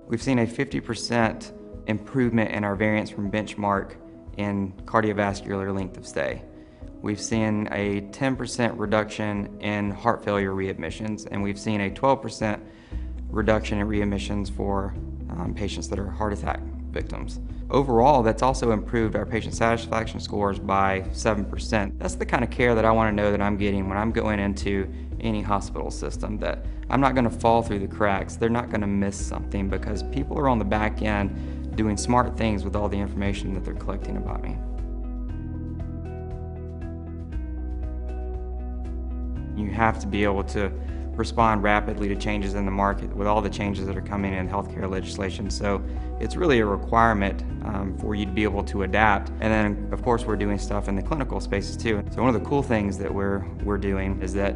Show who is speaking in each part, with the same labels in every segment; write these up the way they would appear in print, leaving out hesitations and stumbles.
Speaker 1: We've seen a 50% improvement in our variance from benchmark in cardiovascular length of stay. We've seen a 10% reduction in heart failure readmissions, and we've seen a 12% reduction in readmissions for patients that are heart attack victims. Overall, that's also improved our patient satisfaction scores by 7%. That's the kind of care that I want to know that I'm getting when I'm going into any hospital system, that I'm not going to fall through the cracks. They're not going to miss something because people are on the back end doing smart things with all the information that they're collecting about me. You have to be able to respond rapidly to changes in the market with all the changes that are coming in healthcare legislation. So it's really a requirement for you to be able to adapt. And then, of course, we're doing stuff in the clinical spaces too. So one of the cool things that we're doing is that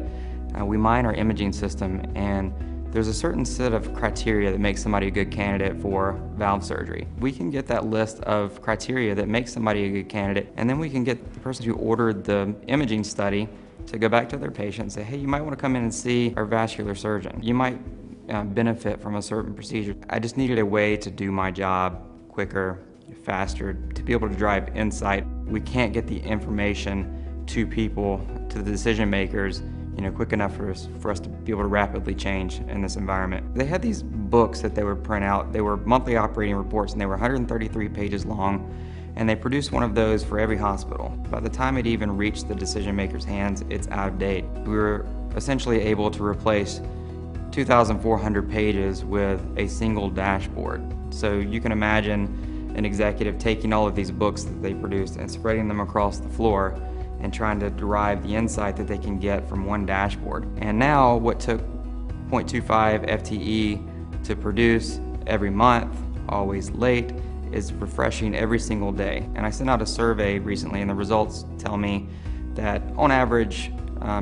Speaker 1: we mine our imaging system, and there's a certain set of criteria that makes somebody a good candidate for valve surgery. We can get that list of criteria that makes somebody a good candidate, and then we can get the person who ordered the imaging study to go back to their patient and say, hey, you might want to come in and see our vascular surgeon. You might benefit from a certain procedure. I just needed a way to do my job quicker, faster, to be able to drive insight. We can't get the information to people, to the decision makers, quick enough for us to be able to rapidly change in this environment. They had these books that they would print out. They were monthly operating reports, and they were 133 pages long, and they produced one of those for every hospital. By the time it even reached the decision makers' hands, it's out of date. We were essentially able to replace 2,400 pages with a single dashboard. So you can imagine an executive taking all of these books that they produced and spreading them across the floor and trying to derive the insight that they can get from one dashboard. And now what took 0.25 FTE to produce every month, always late, is refreshing every single day. And I sent out a survey recently, and the results tell me that on average,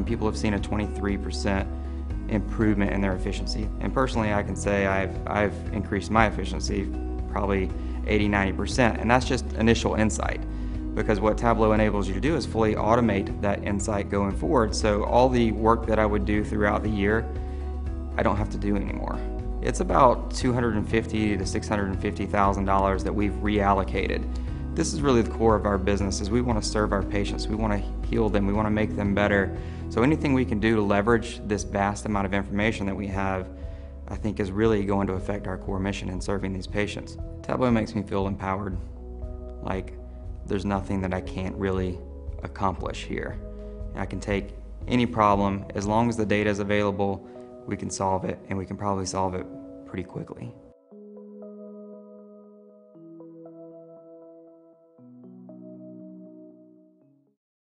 Speaker 1: people have seen a 23% improvement in their efficiency. And personally, I can say I've increased my efficiency probably 80–90%, and that's just initial insight. Because what Tableau enables you to do is fully automate that insight going forward. So all the work that I would do throughout the year, I don't have to do anymore. It's about $250,000 to $650,000 that we've reallocated. This is really the core of our business, is we want to serve our patients, we want to heal them, we want to make them better. So anything we can do to leverage this vast amount of information that we have, I think is really going to affect our core mission in serving these patients. Tableau makes me feel empowered, like there's nothing that I can't really accomplish here. I can take any problem, as long as the data is available, we can solve it, and we can probably solve it pretty quickly.